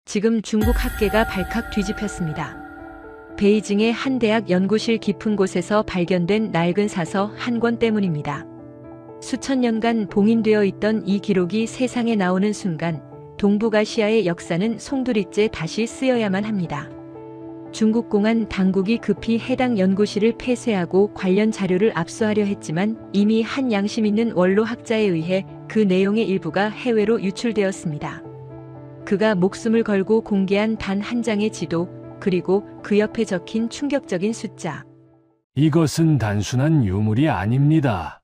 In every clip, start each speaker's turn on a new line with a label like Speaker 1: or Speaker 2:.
Speaker 1: 지금 중국 학계가 발칵 뒤집혔습니다. 베이징의 한 대학 연구실 깊은 곳에서 발견된 낡은 사서 한 권 때문입니다. 수천 년간 봉인되어 있던 이 기록이 세상에 나오는 순간 동북아시아의 역사는 송두리째 다시 쓰여야만 합니다. 중국 공안 당국이 급히 해당 연구실을 폐쇄하고 관련 자료를 압수하려 했지만 이미 한 양심 있는 원로 학자에 의해 그 내용의 일부가 해외로 유출되었습니다. 그가 목숨을 걸고 공개한 단 한 장의 지도, 그리고 그 옆에 적힌 충격적인 숫자.
Speaker 2: 이것은 단순한 유물이 아닙니다.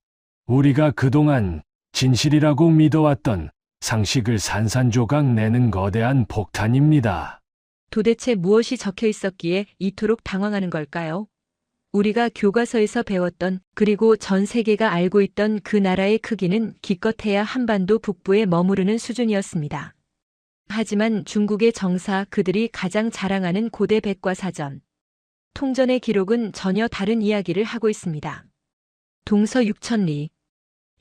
Speaker 2: 우리가 그동안 진실이라고 믿어왔던 상식을 산산조각 내는 거대한 폭탄입니다.
Speaker 1: 도대체 무엇이 적혀 있었기에 이토록 당황하는 걸까요? 우리가 교과서에서 배웠던, 그리고 전 세계가 알고 있던 그 나라의 크기는 기껏해야 한반도 북부에 머무르는 수준이었습니다. 하지만 중국의 정사, 그들이 가장 자랑하는 고대 백과사전, 통전의 기록은 전혀 다른 이야기를 하고 있습니다. 동서 6,000리.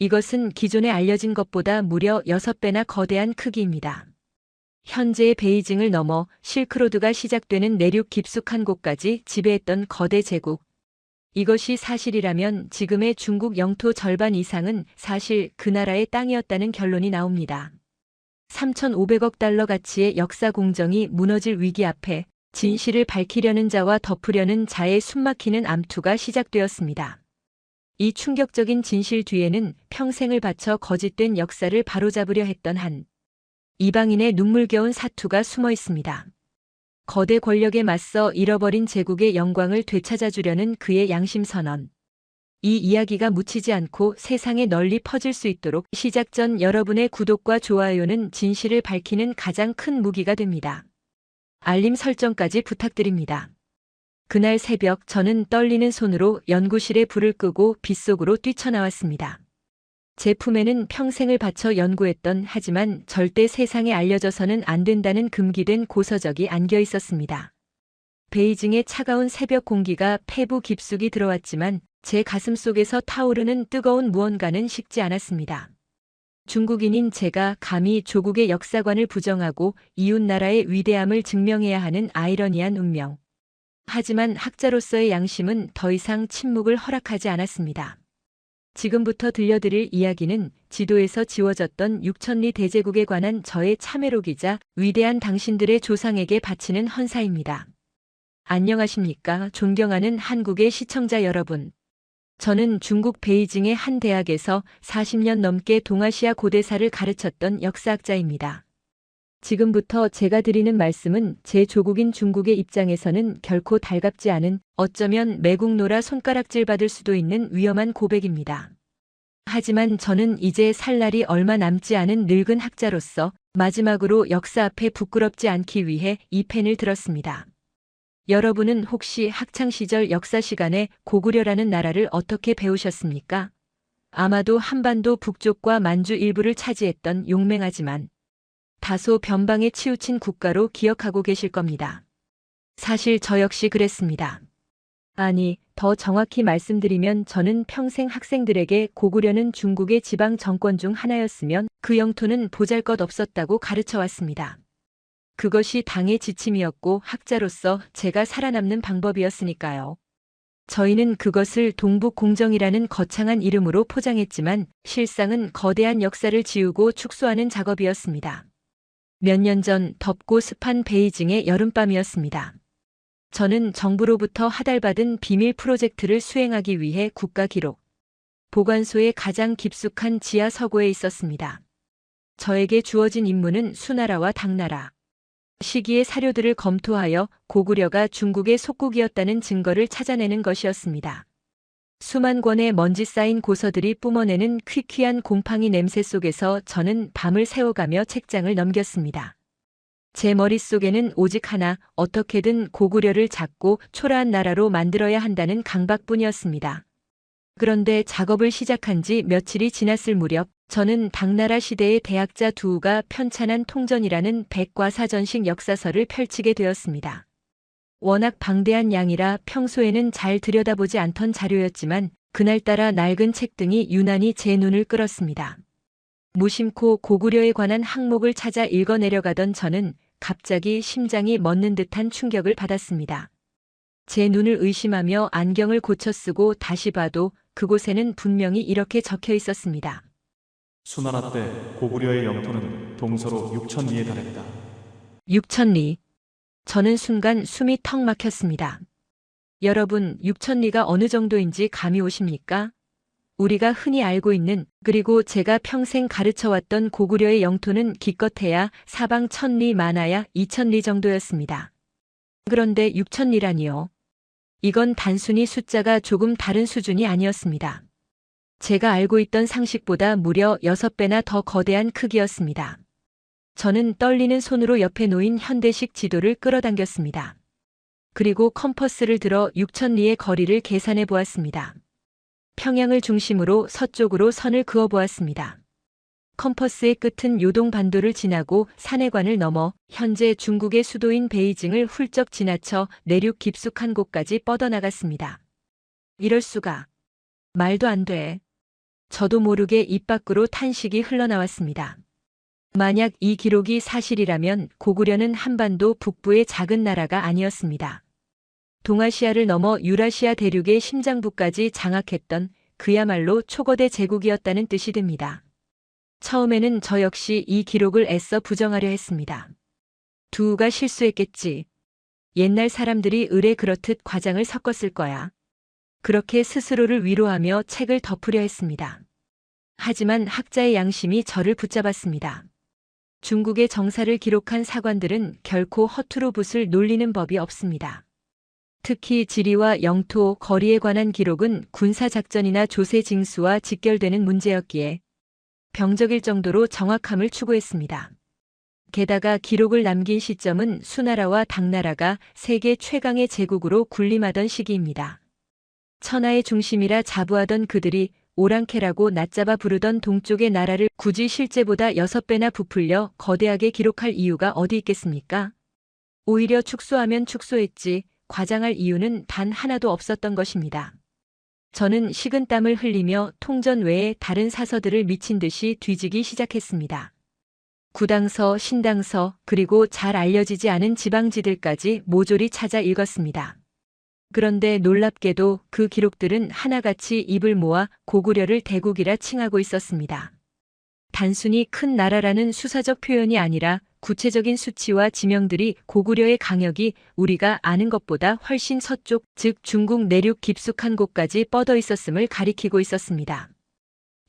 Speaker 1: 이것은 기존에 알려진 것보다 무려 6배나 거대한 크기입니다. 현재의 베이징을 넘어 실크로드가 시작되는 내륙 깊숙한 곳까지 지배했던 거대 제국. 이것이 사실이라면 지금의 중국 영토 절반 이상은 사실 그 나라의 땅이었다는 결론이 나옵니다. 3,500억 달러 가치의 역사 공정이 무너질 위기 앞에 진실을 밝히려는 자와 덮으려는 자의 숨막히는 암투가 시작되었습니다. 이 충격적인 진실 뒤에는 평생을 바쳐 거짓된 역사를 바로잡으려 했던 한 이방인의 눈물겨운 사투가 숨어 있습니다. 거대 권력에 맞서 잃어버린 제국의 영광을 되찾아주려는 그의 양심 선언. 이 이야기가 묻히지 않고 세상에 널리 퍼질 수 있도록 시작 전 여러분의 구독과 좋아요는 진실을 밝히는 가장 큰 무기가 됩니다. 알림 설정까지 부탁드립니다. 그날 새벽 저는 떨리는 손으로 연구실에 불을 끄고 빗속으로 뛰쳐나왔습니다. 제 품에는 평생을 바쳐 연구했던, 하지만 절대 세상에 알려져서는 안 된다는 금기된 고서적이 안겨 있었습니다. 베이징의 차가운 새벽 공기가 폐부 깊숙이 들어왔지만 제 가슴 속에서 타오르는 뜨거운 무언가는 식지 않았습니다. 중국인인 제가 감히 조국의 역사관을 부정하고 이웃나라의 위대함을 증명해야 하는 아이러니한 운명. 하지만 학자로서의 양심은 더 이상 침묵을 허락하지 않았습니다. 지금부터 들려드릴 이야기는 지도에서 지워졌던 6,000리 대제국에 관한 저의 참회록이자 위대한 당신들의 조상에게 바치는 헌사입니다. 안녕하십니까, 존경하는 한국의 시청자 여러분. 저는 중국 베이징의 한 대학에서 40년 넘게 동아시아 고대사를 가르쳤던 역사학자입니다. 지금부터 제가 드리는 말씀은 제 조국인 중국의 입장에서는 결코 달갑지 않은, 어쩌면 매국노라 손가락질 받을 수도 있는 위험한 고백입니다. 하지만 저는 이제 살 날이 얼마 남지 않은 늙은 학자로서 마지막으로 역사 앞에 부끄럽지 않기 위해 이 펜을 들었습니다. 여러분은 혹시 학창시절 역사 시간에 고구려라는 나라를 어떻게 배우셨습니까? 아마도 한반도 북쪽과 만주 일부를 차지했던 용맹하지만 다소 변방에 치우친 국가로 기억하고 계실 겁니다. 사실 저 역시 그랬습니다. 아니, 더 정확히 말씀드리면 저는 평생 학생들에게 고구려는 중국의 지방 정권 중 하나였으면 그 영토는 보잘것없었다고 가르쳐왔습니다. 그것이 당의 지침이었고 학자로서 제가 살아남는 방법이었으니까요. 저희는 그것을 동북공정이라는 거창한 이름으로 포장했지만 실상은 거대한 역사를 지우고 축소하는 작업이었습니다. 몇 년 전 덥고 습한 베이징의 여름밤이었습니다. 저는 정부로부터 하달받은 비밀 프로젝트를 수행하기 위해 국가기록 보관소의 가장 깊숙한 지하 서고에 있었습니다. 저에게 주어진 임무는 수나라와 당나라 시기의 사료들을 검토하여 고구려가 중국의 속국이었다는 증거를 찾아내는 것이었습니다. 수만 권의 먼지 쌓인 고서들이 뿜어내는 퀴퀴한 곰팡이 냄새 속에서 저는 밤을 새워가며 책장을 넘겼습니다. 제 머릿속에는 오직 하나, 어떻게든 고구려를 작고 초라한 나라로 만들어야 한다는 강박뿐이었습니다. 그런데 작업을 시작한 지 며칠이 지났을 무렵 저는 당나라 시대의 대학자 두우가 편찬한 통전이라는 백과사전식 역사서를 펼치게 되었습니다. 워낙 방대한 양이라 평소에는 잘 들여다보지 않던 자료였지만 그날따라 낡은 책 등이 유난히 제 눈을 끌었습니다. 무심코 고구려에 관한 항목을 찾아 읽어내려가던 저는 갑자기 심장이 멎는 듯한 충격을 받았습니다. 제 눈을 의심하며 안경을 고쳐 쓰고 다시 봐도 그곳에는 분명히 이렇게 적혀 있었습니다.
Speaker 3: 수나라 때 고구려의 영토는 동서로 6,000리에 달했다.
Speaker 1: 6,000리. 저는 순간 숨이 턱 막혔습니다. 여러분, 6,000리가 어느 정도인지 감이 오십니까? 우리가 흔히 알고 있는, 그리고 제가 평생 가르쳐왔던 고구려의 영토는 기껏해야 사방 1,000리 많아야 2,000리 정도였습니다. 그런데 6,000리라니요. 이건 단순히 숫자가 조금 다른 수준이 아니었습니다. 제가 알고 있던 상식보다 무려 6배나 더 거대한 크기였습니다. 저는 떨리는 손으로 옆에 놓인 현대식 지도를 끌어당겼습니다. 그리고 컴퍼스를 들어 6,000리의 거리를 계산해 보았습니다. 평양을 중심으로 서쪽으로 선을 그어 보았습니다. 컴퍼스의 끝은 요동반도를 지나고 산해관을 넘어 현재 중국의 수도인 베이징을 훌쩍 지나쳐 내륙 깊숙한 곳까지 뻗어나갔습니다. 이럴 수가. 말도 안 돼. 저도 모르게 입 밖으로 탄식이 흘러나왔습니다. 만약 이 기록이 사실이라면 고구려는 한반도 북부의 작은 나라가 아니었습니다. 동아시아를 넘어 유라시아 대륙의 심장부까지 장악했던 그야말로 초거대 제국이었다는 뜻이 됩니다. 처음에는 저 역시 이 기록을 애써 부정하려 했습니다. 두우가 실수했겠지. 옛날 사람들이 을에 그렇듯 과장을 섞었을 거야. 그렇게 스스로를 위로하며 책을 덮으려 했습니다. 하지만 학자의 양심이 저를 붙잡았습니다. 중국의 정사를 기록한 사관들은 결코 허투루 붓을 놀리는 법이 없습니다. 특히 지리와 영토, 거리에 관한 기록은 군사작전이나 조세 징수와 직결되는 문제였기에 병적일 정도로 정확함을 추구했습니다. 게다가 기록을 남긴 시점은 수나라와 당나라가 세계 최강의 제국으로 군림하던 시기입니다. 천하의 중심이라 자부하던 그들이 오랑캐라고 낮잡아 부르던 동쪽의 나라를 굳이 실제보다 6배나 부풀려 거대하게 기록할 이유가 어디 있겠습니까? 오히려 축소하면 축소했지 과장할 이유는 단 하나도 없었던 것입니다. 저는 식은땀을 흘리며 통전 외에 다른 사서들을 미친 듯이 뒤지기 시작했습니다. 구당서, 신당서, 그리고 잘 알려지지 않은 지방지들까지 모조리 찾아 읽었습니다. 그런데 놀랍게도 그 기록들은 하나같이 입을 모아 고구려를 대국이라 칭하고 있었습니다. 단순히 큰 나라라는 수사적 표현이 아니라 구체적인 수치와 지명들이 고구려의 강역이 우리가 아는 것보다 훨씬 서쪽, 즉 중국 내륙 깊숙한 곳까지 뻗어 있었음을 가리키고 있었습니다.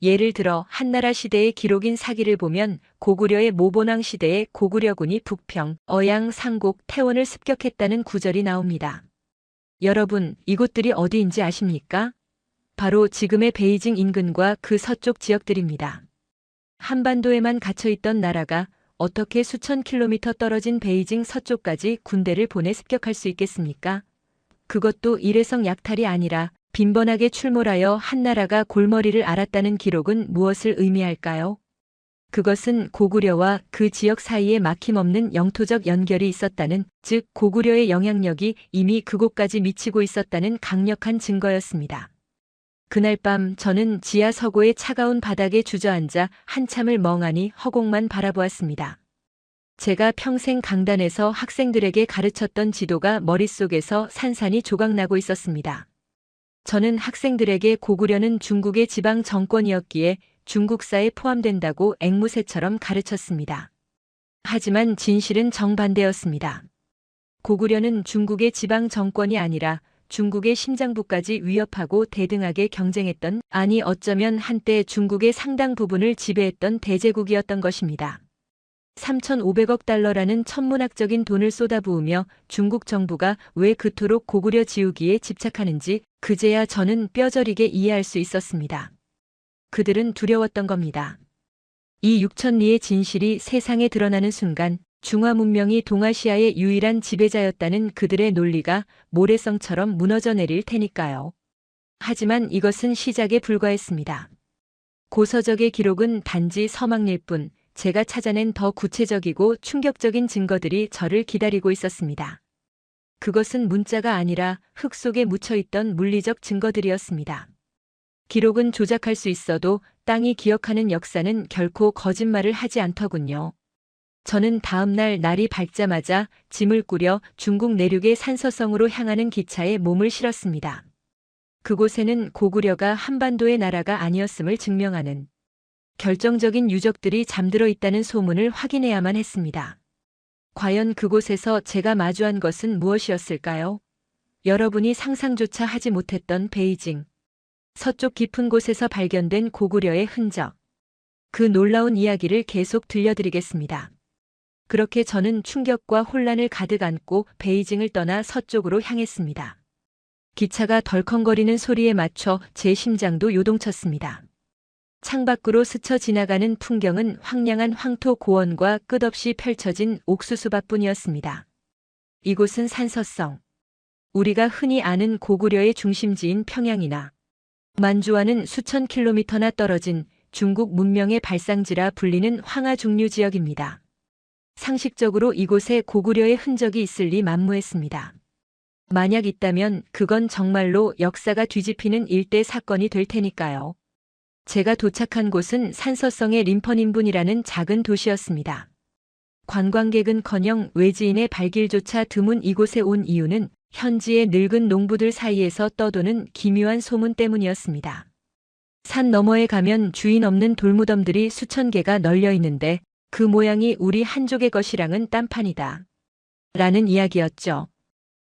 Speaker 1: 예를 들어 한나라 시대의 기록인 사기를 보면 고구려의 모본왕 시대에 고구려군이 북평, 어양, 상곡, 태원을 습격했다는 구절이 나옵니다. 여러분, 이곳들이 어디인지 아십니까? 바로 지금의 베이징 인근과 그 서쪽 지역들입니다. 한반도에만 갇혀있던 나라가 어떻게 수천 킬로미터 떨어진 베이징 서쪽까지 군대를 보내 습격할 수 있겠습니까? 그것도 일회성 약탈이 아니라 빈번하게 출몰하여 한나라가 골머리를 앓았다는 기록은 무엇을 의미할까요? 그것은 고구려와 그 지역 사이에 막힘없는 영토적 연결이 있었다는, 즉 고구려의 영향력이 이미 그곳까지 미치고 있었다는 강력한 증거였습니다. 그날 밤 저는 지하 서고의 차가운 바닥에 주저앉아 한참을 멍하니 허공만 바라보았습니다. 제가 평생 강단에서 학생들에게 가르쳤던 지도가 머릿속에서 산산이 조각나고 있었습니다. 저는 학생들에게 고구려는 중국의 지방 정권이었기에 중국사에 포함된다고 앵무새처럼 가르쳤습니다. 하지만 진실은 정반대였습니다. 고구려는 중국의 지방 정권이 아니라 중국의 심장부까지 위협하고 대등하게 경쟁했던, 아니 어쩌면 한때 중국의 상당 부분을 지배했던 대제국이었던 것입니다. 3,500억 달러라는 천문학적인 돈을 쏟아부으며 중국 정부가 왜 그토록 고구려 지우기에 집착하는지 그제야 저는 뼈저리게 이해할 수 있었습니다. 그들은 두려웠던 겁니다. 이 6,000리의 진실이 세상에 드러나는 순간 중화 문명이 동아시아의 유일한 지배자였다는 그들의 논리가 모래성처럼 무너져 내릴 테니까요. 하지만 이것은 시작에 불과했습니다. 고서적의 기록은 단지 서막일 뿐, 제가 찾아낸 더 구체적이고 충격적인 증거들이 저를 기다리고 있었습니다. 그것은 문자가 아니라 흙 속에 묻혀있던 물리적 증거들이었습니다. 기록은 조작할 수 있어도 땅이 기억하는 역사는 결코 거짓말을 하지 않더군요. 저는 다음 날 날이 밝자마자 짐을 꾸려 중국 내륙의 산서성으로 향하는 기차에 몸을 실었습니다. 그곳에는 고구려가 한반도의 나라가 아니었음을 증명하는 결정적인 유적들이 잠들어 있다는 소문을 확인해야만 했습니다. 과연 그곳에서 제가 마주한 것은 무엇이었을까요? 여러분이 상상조차 하지 못했던 베이징 서쪽 깊은 곳에서 발견된 고구려의 흔적. 그 놀라운 이야기를 계속 들려드리겠습니다. 그렇게 저는 충격과 혼란을 가득 안고 베이징을 떠나 서쪽으로 향했습니다. 기차가 덜컹거리는 소리에 맞춰 제 심장도 요동쳤습니다. 창밖으로 스쳐 지나가는 풍경은 황량한 황토 고원과 끝없이 펼쳐진 옥수수밭뿐이었습니다. 이곳은 산서성. 우리가 흔히 아는 고구려의 중심지인 평양이나 만주와는 수천 킬로미터나 떨어진 중국 문명의 발상지라 불리는 황하중류 지역입니다. 상식적으로 이곳에 고구려의 흔적이 있을 리 만무했습니다. 만약 있다면 그건 정말로 역사가 뒤집히는 일대 사건이 될 테니까요. 제가 도착한 곳은 산서성의 림퍼닌분이라는 작은 도시였습니다. 관광객은커녕 외지인의 발길조차 드문 이곳에 온 이유는 현지의 늙은 농부들 사이에서 떠도는 기묘한 소문 때문이었습니다. 산 너머에 가면 주인 없는 돌무덤들이 수천 개가 널려 있는데 그 모양이 우리 한족의 것이랑은 딴판이다. 라는 이야기였죠.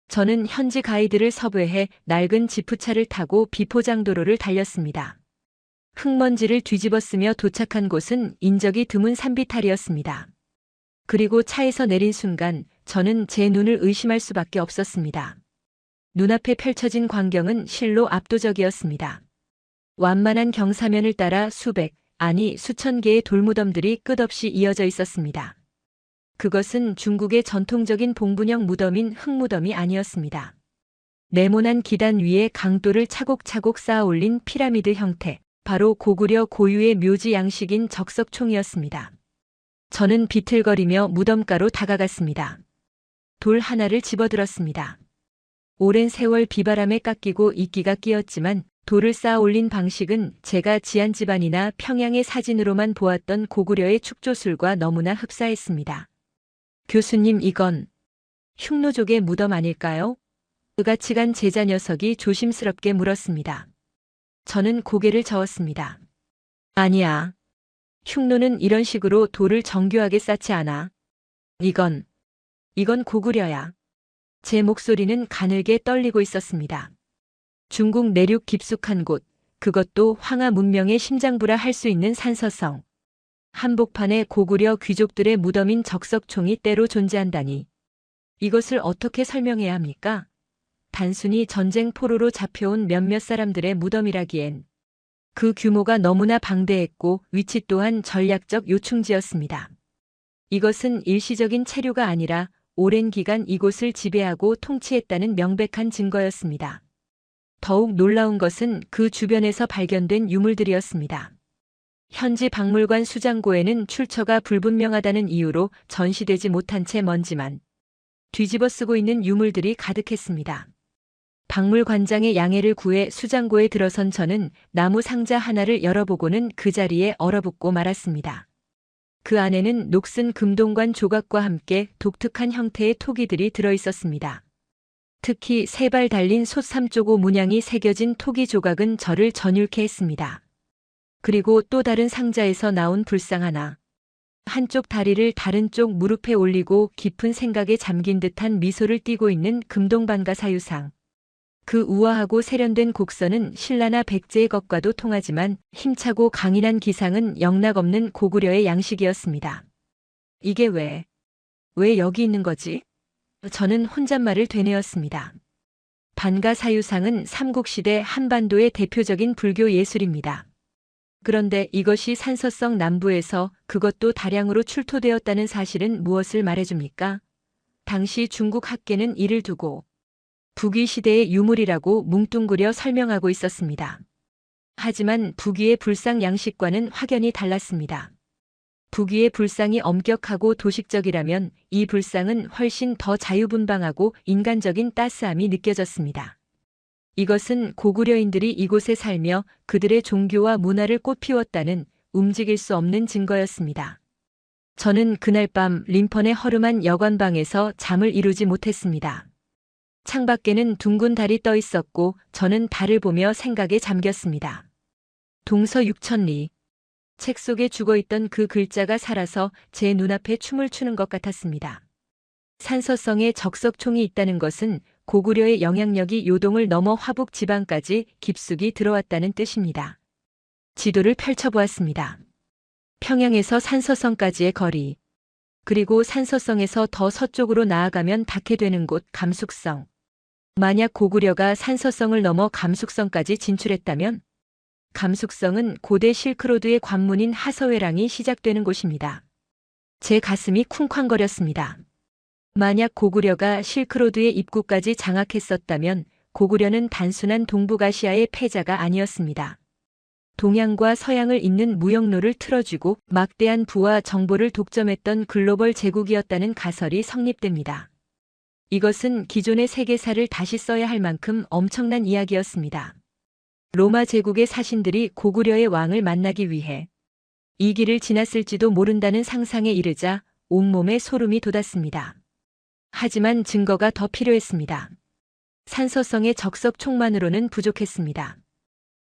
Speaker 1: 저는 현지 가이드를 섭외해 낡은 지프차를 타고 비포장도로를 달렸습니다. 흙먼지를 뒤집어쓰며 도착한 곳은 인적이 드문 산비탈이었습니다. 그리고 차에서 내린 순간 저는 제 눈을 의심할 수밖에 없었습니다. 눈앞에 펼쳐진 광경은 실로 압도적이었습니다. 완만한 경사면을 따라 수백, 아니 수천 개의 돌무덤들이 끝없이 이어져 있었습니다. 그것은 중국의 전통적인 봉분형 무덤인 흙무덤이 아니었습니다. 네모난 기단 위에 강돌을 차곡차곡 쌓아 올린 피라미드 형태, 바로 고구려 고유의 묘지 양식인 적석총이었습니다. 저는 비틀거리며 무덤가로 다가갔습니다. 돌 하나를 집어들었습니다. 오랜 세월 비바람에 깎이고 이끼가 끼었지만 돌을 쌓아 올린 방식은 제가 지안집안이나 평양의 사진으로만 보았던 고구려의 축조술과 너무나 흡사했습니다. 교수님, 이건 흉노족의 무덤 아닐까요? 의같이 간 제자 녀석이 조심스럽게 물었습니다. 저는 고개를 저었습니다. 아니야. 흉노는 이런 식으로 돌을 정교하게 쌓지 않아. 이건 고구려야. 제 목소리는 가늘게 떨리고 있었습니다. 중국 내륙 깊숙한 곳, 그것도 황하 문명의 심장부라 할 수 있는 산서성. 한복판에 고구려 귀족들의 무덤인 적석총이 때로 존재한다니. 이것을 어떻게 설명해야 합니까? 단순히 전쟁 포로로 잡혀온 몇몇 사람들의 무덤이라기엔 그 규모가 너무나 방대했고 위치 또한 전략적 요충지였습니다. 이것은 일시적인 체류가 아니라 오랜 기간 이곳을 지배하고 통치했다는 명백한 증거였습니다. 더욱 놀라운 것은 그 주변에서 발견된 유물들이었습니다. 현지 박물관 수장고에는 출처가 불분명하다는 이유로 전시되지 못한 채 먼지만 뒤집어 쓰고 있는 유물들이 가득했습니다. 박물관장의 양해를 구해 수장고에 들어선 저는 나무 상자 하나를 열어보고는 그 자리에 얼어붙고 말았습니다. 그 안에는 녹슨 금동관 조각과 함께 독특한 형태의 토기들이 들어있었습니다. 특히 세 발 달린 솥 3조고 문양이 새겨진 토기 조각은 저를 전율케 했습니다. 그리고 또 다른 상자에서 나온 불상 하나. 한쪽 다리를 다른 쪽 무릎에 올리고 깊은 생각에 잠긴 듯한 미소를 띠고 있는 금동반가 사유상. 그 우아하고 세련된 곡선은 신라나 백제의 것과도 통하지만 힘차고 강인한 기상은 영락없는 고구려의 양식이었습니다. 이게 왜 여기 있는 거지? 저는 혼잣말을 되뇌었습니다. 반가 사유상은 삼국시대 한반도의 대표적인 불교 예술입니다. 그런데 이것이 산서성 남부에서 그것도 다량으로 출토되었다는 사실은 무엇을 말해줍니까? 당시 중국 학계는 이를 두고 북위 시대의 유물이라고 뭉뚱그려 설명하고 있었습니다. 하지만 북위의 불상 양식과는 확연히 달랐습니다. 북위의 불상이 엄격하고 도식적이라면 이 불상은 훨씬 더 자유분방하고 인간적인 따스함이 느껴졌습니다. 이것은 고구려인들이 이곳에 살며 그들의 종교와 문화를 꽃피웠다는 움직일 수 없는 증거였습니다. 저는 그날 밤 림펀의 허름한 여관방에서 잠을 이루지 못했습니다. 창밖에는 둥근 달이 떠 있었고 저는 달을 보며 생각에 잠겼습니다. 동서 6천리. 책 속에 죽어있던 그 글자가 살아서 제 눈앞에 춤을 추는 것 같았습니다. 산서성에 적석총이 있다는 것은 고구려의 영향력이 요동을 넘어 화북 지방까지 깊숙이 들어왔다는 뜻입니다. 지도를 펼쳐보았습니다. 평양에서 산서성까지의 거리, 그리고 산서성에서 더 서쪽으로 나아가면 닿게 되는 곳 감숙성. 만약 고구려가 산서성을 넘어 감숙성까지 진출했다면 감숙성은 고대 실크로드의 관문인 하서회랑이 시작되는 곳입니다. 제 가슴이 쿵쾅거렸습니다. 만약 고구려가 실크로드의 입구까지 장악했었다면 고구려는 단순한 동북아시아의 패자가 아니었습니다. 동양과 서양을 잇는 무역로를 틀어주고 막대한 부와 정보를 독점했던 글로벌 제국이었다는 가설이 성립됩니다. 이것은 기존의 세계사를 다시 써야 할 만큼 엄청난 이야기였습니다. 로마 제국의 사신들이 고구려의 왕을 만나기 위해 이 길을 지났을지도 모른다는 상상에 이르자 온몸에 소름이 돋았습니다. 하지만 증거가 더 필요했습니다. 산서성의 적석총만으로는 부족했습니다.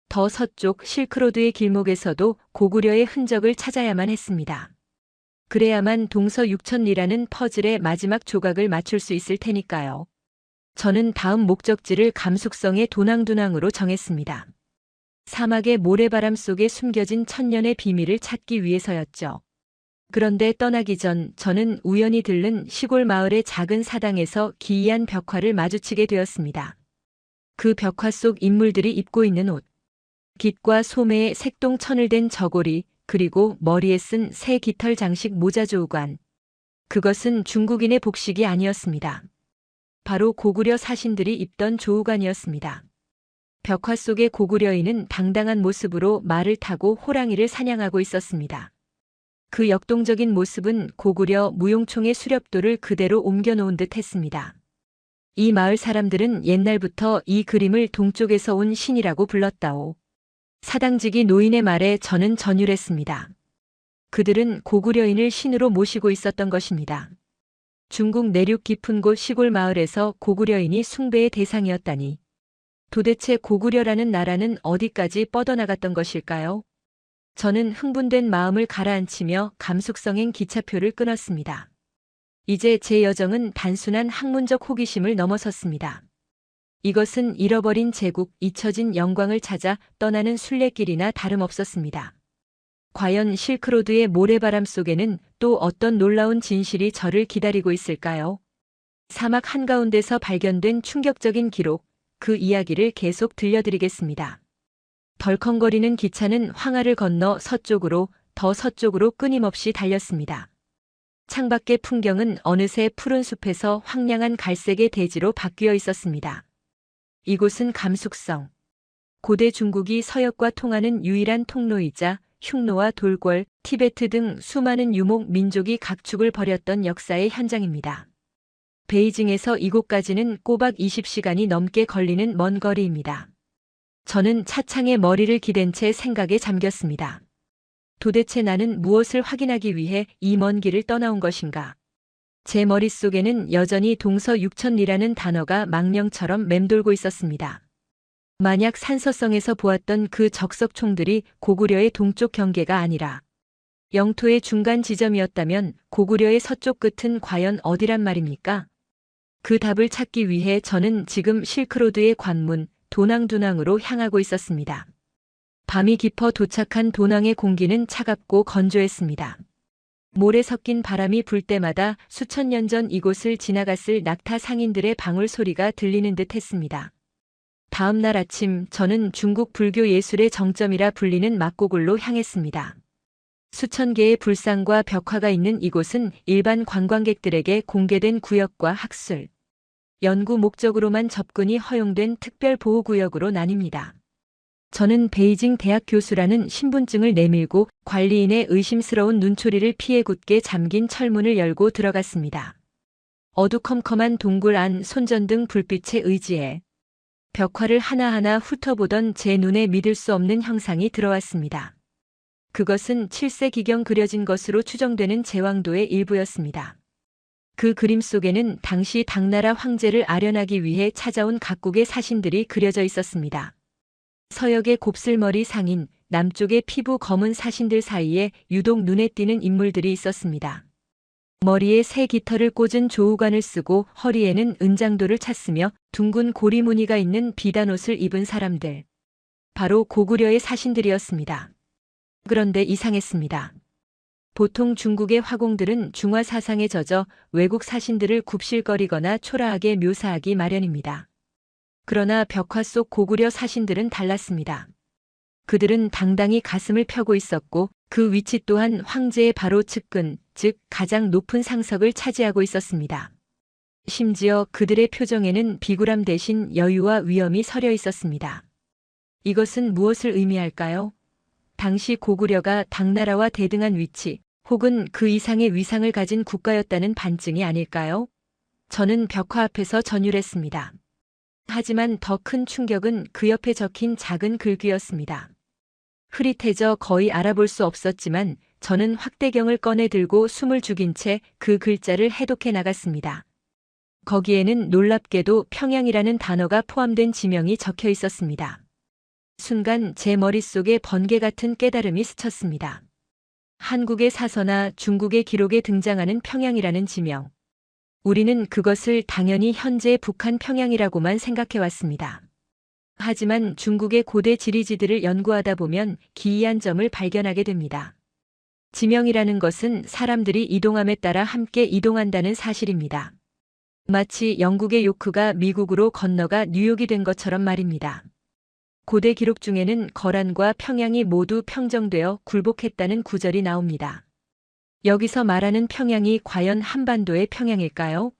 Speaker 1: 더 서쪽 실크로드의 길목에서도 고구려의 흔적을 찾아야만 했습니다. 그래야만 동서 6천리라는 퍼즐의 마지막 조각을 맞출 수 있을 테니까요. 저는 다음 목적지를 감숙성의 도낭두낭으로 정했습니다. 사막의 모래바람 속에 숨겨진 천년의 비밀을 찾기 위해서였죠. 그런데 떠나기 전 저는 우연히 들른 시골 마을의 작은 사당에서 기이한 벽화를 마주치게 되었습니다. 그 벽화 속 인물들이 입고 있는 옷, 깃과 소매에 색동 천을 댄 저고리, 그리고 머리에 쓴 새 깃털 장식 모자조우관. 그것은 중국인의 복식이 아니었습니다. 바로 고구려 사신들이 입던 조우관이었습니다. 벽화 속의 고구려인은 당당한 모습으로 말을 타고 호랑이를 사냥하고 있었습니다. 그 역동적인 모습은 고구려 무용총의 수렵도를 그대로 옮겨놓은 듯 했습니다. 이 마을 사람들은 옛날부터 이 그림을 동쪽에서 온 신이라고 불렀다오. 사당직이 노인의 말에 저는 전율했습니다. 그들은 고구려인을 신으로 모시고 있었던 것입니다. 중국 내륙 깊은 곳 시골 마을에서 고구려인이 숭배의 대상이었다니. 도대체 고구려라는 나라는 어디까지 뻗어나갔던 것일까요? 저는 흥분된 마음을 가라앉히며 감숙성행 기차표를 끊었습니다. 이제 제 여정은 단순한 학문적 호기심을 넘어섰습니다. 이것은 잃어버린 제국, 잊혀진 영광을 찾아 떠나는 순례길이나 다름없었습니다. 과연 실크로드의 모래바람 속에는 또 어떤 놀라운 진실이 저를 기다리고 있을까요? 사막 한가운데서 발견된 충격적인 기록, 그 이야기를 계속 들려드리겠습니다. 덜컹거리는 기차는 황하를 건너 서쪽으로, 더 서쪽으로 끊임없이 달렸습니다. 창밖의 풍경은 어느새 푸른 숲에서 황량한 갈색의 대지로 바뀌어 있었습니다. 이곳은 감숙성. 고대 중국이 서역과 통하는 유일한 통로이자 흉노와 돌궐, 티베트 등 수많은 유목 민족이 각축을 벌였던 역사의 현장입니다. 베이징에서 이곳까지는 꼬박 20시간이 넘게 걸리는 먼 거리입니다. 저는 차창에 머리를 기댄 채 생각에 잠겼습니다. 도대체 나는 무엇을 확인하기 위해 이 먼 길을 떠나온 것인가? 제 머릿속에는 여전히 동서 6천리라는 단어가 망령처럼 맴돌고 있었습니다. 만약 산서성에서 보았던 그 적석총들이 고구려의 동쪽 경계가 아니라 영토의 중간 지점이었다면 고구려의 서쪽 끝은 과연 어디란 말입니까? 그 답을 찾기 위해 저는 지금 실크로드의 관문, 도낭두낭으로 향하고 있었습니다. 밤이 깊어 도착한 도낭의 공기는 차갑고 건조했습니다. 모래 섞인 바람이 불 때마다 수천 년 전 이곳을 지나갔을 낙타 상인들의 방울 소리가 들리는 듯 했습니다. 다음 날 아침 저는 중국 불교 예술의 정점이라 불리는 막고굴로 향했습니다. 수천 개의 불상과 벽화가 있는 이곳은 일반 관광객들에게 공개된 구역과 학술, 연구 목적으로만 접근이 허용된 특별보호구역으로 나뉩니다. 저는 베이징 대학 교수라는 신분증을 내밀고 관리인의 의심스러운 눈초리를 피해 굳게 잠긴 철문을 열고 들어갔습니다. 어두컴컴한 동굴 안 손전등 불빛에 의지해 벽화를 하나하나 훑어보던 제 눈에 믿을 수 없는 형상이 들어왔습니다. 그것은 7세 기경 그려진 것으로 추정되는 제왕도의 일부였습니다. 그 그림 속에는 당시 당나라 황제를 아련하기 위해 찾아온 각국의 사신들이 그려져 있었습니다. 서역의 곱슬머리 상인, 남쪽의 피부 검은 사신들 사이에 유독 눈에 띄는 인물들이 있었습니다. 머리에 새 깃털을 꽂은 조우관을 쓰고 허리에는 은장도를 찼으며 둥근 고리무늬가 있는 비단옷을 입은 사람들. 바로 고구려의 사신들이었습니다. 그런데 이상했습니다. 보통 중국의 화공들은 중화 사상에 젖어 외국 사신들을 굽실거리거나 초라하게 묘사하기 마련입니다. 그러나 벽화 속 고구려 사신들은 달랐습니다. 그들은 당당히 가슴을 펴고 있었고 그 위치 또한 황제의 바로 측근, 즉 가장 높은 상석을 차지하고 있었습니다. 심지어 그들의 표정에는 비굴함 대신 여유와 위엄이 서려 있었습니다. 이것은 무엇을 의미할까요? 당시 고구려가 당나라와 대등한 위치 혹은 그 이상의 위상을 가진 국가였다는 반증이 아닐까요? 저는 벽화 앞에서 전율했습니다. 하지만 더 큰 충격은 그 옆에 적힌 작은 글귀였습니다. 흐릿해져 거의 알아볼 수 없었지만 저는 확대경을 꺼내 들고 숨을 죽인 채 그 글자를 해독해 나갔습니다. 거기에는 놀랍게도 평양이라는 단어가 포함된 지명이 적혀 있었습니다. 순간 제 머릿속에 번개 같은 깨달음이 스쳤습니다. 한국의 사서나 중국의 기록에 등장하는 평양이라는 지명. 우리는 그것을 당연히 현재의 북한 평양이라고만 생각해왔습니다. 하지만 중국의 고대 지리지들을 연구하다 보면 기이한 점을 발견하게 됩니다. 지명이라는 것은 사람들이 이동함에 따라 함께 이동한다는 사실입니다. 마치 영국의 요크가 미국으로 건너가 뉴욕이 된 것처럼 말입니다. 고대 기록 중에는 거란과 평양이 모두 평정되어 굴복했다는 구절이 나옵니다. 여기서 말하는 평양이 과연 한반도의 평양일까요?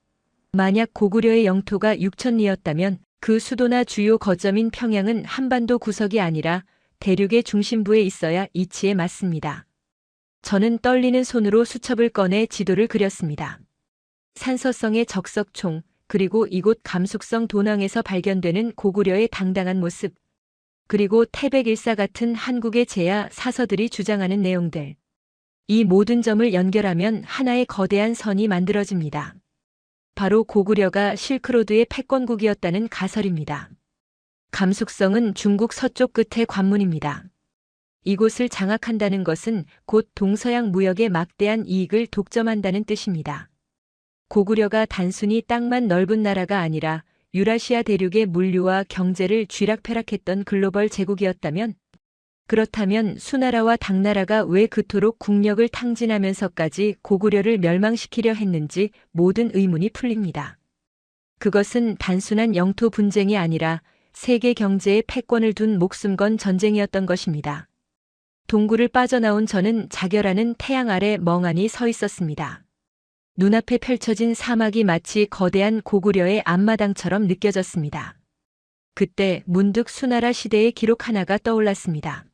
Speaker 1: 만약 고구려의 영토가 6천리였다면 그 수도나 주요 거점인 평양은 한반도 구석이 아니라 대륙의 중심부에 있어야 이치에 맞습니다. 저는 떨리는 손으로 수첩을 꺼내 지도를 그렸습니다. 산서성의 적석총, 그리고 이곳 감숙성 도낭에서 발견되는 고구려의 당당한 모습, 그리고 태백일사 같은 한국의 제야 사서들이 주장하는 내용들. 이 모든 점을 연결하면 하나의 거대한 선이 만들어집니다. 바로 고구려가 실크로드의 패권국이었다는 가설입니다. 감숙성은 중국 서쪽 끝의 관문입니다. 이곳을 장악한다는 것은 곧 동서양 무역의 막대한 이익을 독점한다는 뜻입니다. 고구려가 단순히 땅만 넓은 나라가 아니라 유라시아 대륙의 물류와 경제를 쥐락펴락했던 글로벌 제국이었다면, 그렇다면 수나라와 당나라가 왜 그토록 국력을 탕진하면서까지 고구려를 멸망시키려 했는지 모든 의문이 풀립니다. 그것은 단순한 영토 분쟁이 아니라 세계 경제에 패권을 둔 목숨 건 전쟁이었던 것입니다. 동굴을 빠져나온 저는 자결하는 태양 아래 멍하니 서 있었습니다. 눈앞에 펼쳐진 사막이 마치 거대한 고구려의 앞마당처럼 느껴졌습니다. 그때 문득 수나라 시대의 기록 하나가 떠올랐습니다.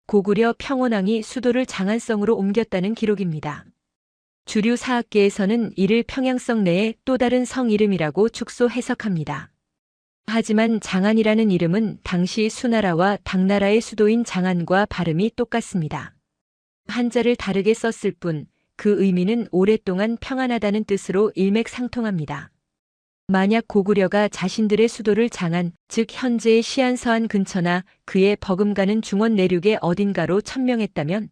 Speaker 1: 고구려 평원왕이 수도를 장안성으로 옮겼다는 기록입니다. 주류 사학계에서는 이를 평양성 내의 또 다른 성 이름이라고 축소 해석합니다. 하지만 장안이라는 이름은 당시 수나라와 당나라의 수도인 장안과 발음이 똑같습니다. 한자를 다르게 썼을 뿐 그 의미는 오랫동안 평안하다는 뜻으로 일맥상통합니다. 만약 고구려가 자신들의 수도를 장안, 즉 현재의 시안서안 근처나 그의 버금가는 중원 내륙의 어딘가로 천명했다면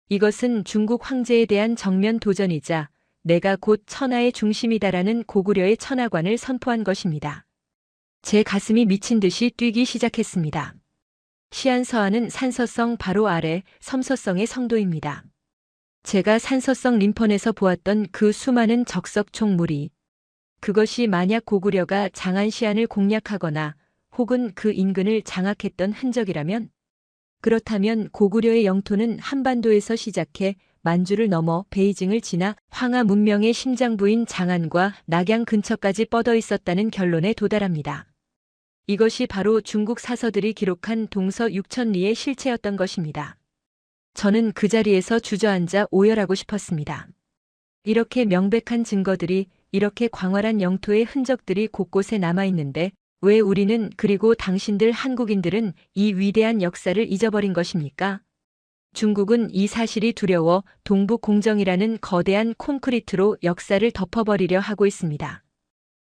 Speaker 1: 이것은 중국 황제에 대한 정면 도전이자 내가 곧 천하의 중심이다라는 고구려의 천하관을 선포한 것입니다. 제 가슴이 미친 듯이 뛰기 시작했습니다. 시안서안은 산서성 바로 아래 섬서성의 성도입니다. 제가 산서성 림펀에서 보았던 그 수많은 적석총 무리, 그것이 만약 고구려가 장안시안을 공략하거나 혹은 그 인근을 장악했던 흔적이라면, 그렇다면 고구려의 영토는 한반도에서 시작해 만주를 넘어 베이징을 지나 황하 문명의 심장부인 장안과 낙양 근처까지 뻗어 있었다는 결론에 도달합니다. 이것이 바로 중국 사서들이 기록한 동서 6천리의 실체였던 것입니다. 저는 그 자리에서 주저앉아 오열하고 싶었습니다. 이렇게 명백한 증거들이, 이렇게 광활한 영토의 흔적들이 곳곳에 남아있는데 왜 우리는, 그리고 당신들 한국인들은 이 위대한 역사를 잊어버린 것입니까? 중국은 이 사실이 두려워 동북공정이라는 거대한 콘크리트로 역사를 덮어버리려 하고 있습니다.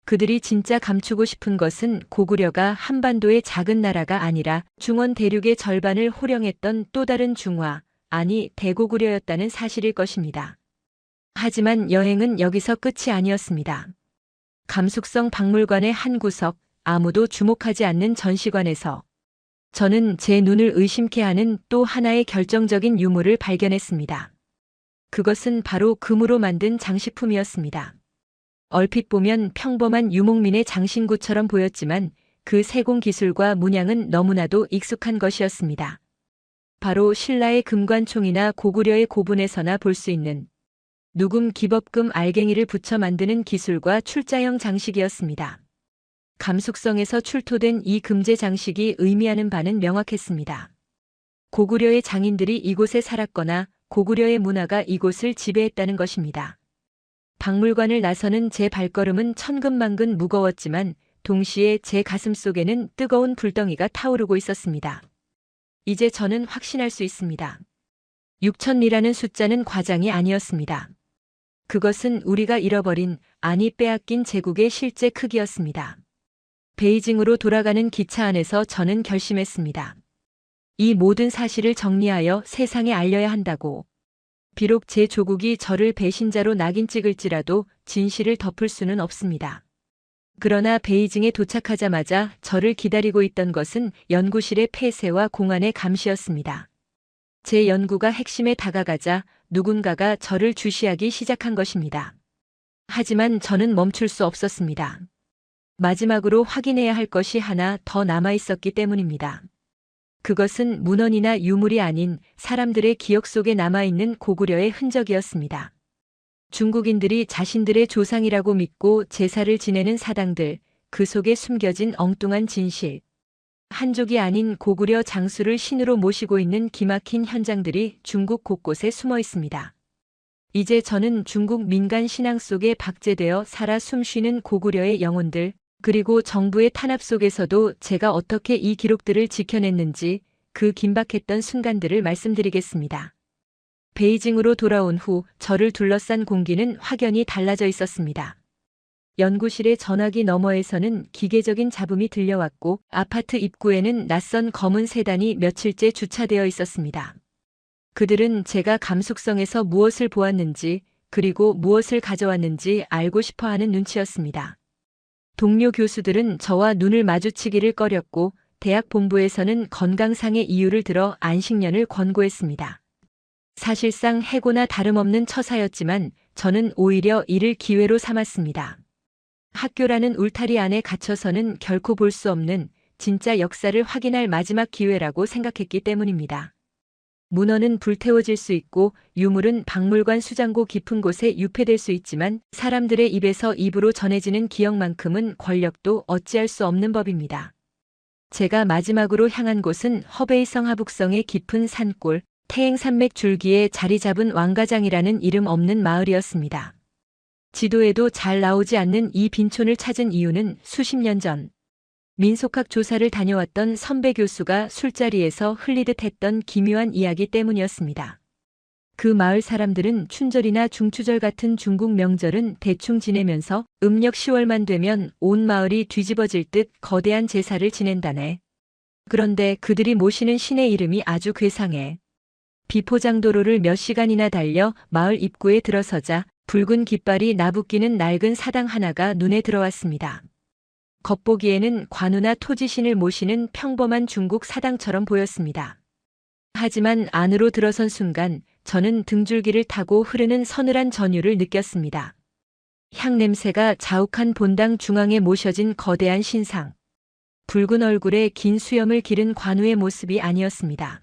Speaker 1: 그들이 진짜 감추고 싶은 것은 고구려가 한반도의 작은 나라가 아니라 중원 대륙의 절반을 호령했던 또 다른 중화, 아니 대고구려였다는 사실일 것입니다. 하지만 여행은 여기서 끝이 아니었습니다. 감숙성 박물관의 한 구석, 아무도 주목하지 않는 전시관에서 저는 제 눈을 의심케 하는 또 하나의 결정적인 유물을 발견했습니다. 그것은 바로 금으로 만든 장식품이었습니다. 얼핏 보면 평범한 유목민의 장신구처럼 보였지만 그 세공 기술과 문양은 너무나도 익숙한 것이었습니다. 바로 신라의 금관총이나 고구려의 고분에서나 볼 수 있는 누금 기법금 알갱이를 붙여 만드는 기술과 출자형 장식이었습니다. 감숙성에서 출토된 이 금제 장식이 의미하는 바는 명확했습니다. 고구려의 장인들이 이곳에 살았거나 고구려의 문화가 이곳을 지배했다는 것입니다. 박물관을 나서는 제 발걸음은 천근만근 무거웠지만 동시에 제 가슴 속에는 뜨거운 불덩이가 타오르고 있었습니다. 이제 저는 확신할 수 있습니다. 6,000리라는 숫자는 과장이 아니었습니다. 그것은 우리가 잃어버린, 아니 빼앗긴 제국의 실제 크기였습니다. 베이징으로 돌아가는 기차 안에서 저는 결심했습니다. 이 모든 사실을 정리하여 세상에 알려야 한다고. 비록 제 조국이 저를 배신자로 낙인 찍을지라도 진실을 덮을 수는 없습니다. 그러나 베이징에 도착하자마자 저를 기다리고 있던 것은 연구실의 폐쇄와 공안의 감시였습니다. 제 연구가 핵심에 다가가자 누군가가 저를 주시하기 시작한 것입니다. 하지만 저는 멈출 수 없었습니다. 마지막으로 확인해야 할 것이 하나 더 남아 있었기 때문입니다. 그것은 문헌이나 유물이 아닌 사람들의 기억 속에 남아있는 고구려의 흔적이었습니다. 중국인들이 자신들의 조상이라고 믿고 제사를 지내는 사당들, 그 속에 숨겨진 엉뚱한 진실. 한족이 아닌 고구려 장수를 신으로 모시고 있는 기막힌 현장들이 중국 곳곳에 숨어 있습니다. 이제 저는 중국 민간 신앙 속에 박제되어 살아 숨쉬는 고구려의 영혼들, 그리고 정부의 탄압 속에서도 제가 어떻게 이 기록들을 지켜냈는지 그 긴박했던 순간들을 말씀드리겠습니다. 베이징으로 돌아온 후 저를 둘러싼 공기는 확연히 달라져 있었습니다. 연구실의 전화기 너머에서는 기계적인 잡음이 들려왔고 아파트 입구에는 낯선 검은 세단이 며칠째 주차되어 있었습니다. 그들은 제가 감숙성에서 무엇을 보았는지 그리고 무엇을 가져왔는지 알고 싶어하는 눈치였습니다. 동료 교수들은 저와 눈을 마주치기를 꺼렸고 대학 본부에서는 건강상의 이유를 들어 안식년을 권고했습니다. 사실상 해고나 다름없는 처사였지만 저는 오히려 이를 기회로 삼았습니다. 학교라는 울타리 안에 갇혀서는 결코 볼 수 없는 진짜 역사를 확인할 마지막 기회라고 생각했기 때문입니다. 문헌은 불태워질 수 있고 유물은 박물관 수장고 깊은 곳에 유폐될 수 있지만 사람들의 입에서 입으로 전해지는 기억만큼은 권력도 어찌할 수 없는 법입니다. 제가 마지막으로 향한 곳은 허베이성 하북성의 깊은 산골, 태행산맥 줄기에 자리 잡은 왕가장이라는 이름 없는 마을이었습니다. 지도에도 잘 나오지 않는 이 빈촌을 찾은 이유는 수십 년 전 민속학 조사를 다녀왔던 선배 교수가 술자리에서 흘리듯 했던 기묘한 이야기 때문이었습니다. 그 마을 사람들은 춘절이나 중추절 같은 중국 명절은 대충 지내면서 음력 10월만 되면 온 마을이 뒤집어질 듯 거대한 제사를 지낸다네. 그런데 그들이 모시는 신의 이름이 아주 괴상해. 비포장도로를 몇 시간이나 달려 마을 입구에 들어서자 붉은 깃발이 나부끼는 낡은 사당 하나가 눈에 들어왔습니다. 겉보기에는 관우나 토지신을 모시는 평범한 중국 사당처럼 보였습니다. 하지만 안으로 들어선 순간 저는 등줄기를 타고 흐르는 서늘한 전율을 느꼈습니다. 향 냄새가 자욱한 본당 중앙에 모셔진 거대한 신상. 붉은 얼굴에 긴 수염을 기른 관우의 모습이 아니었습니다.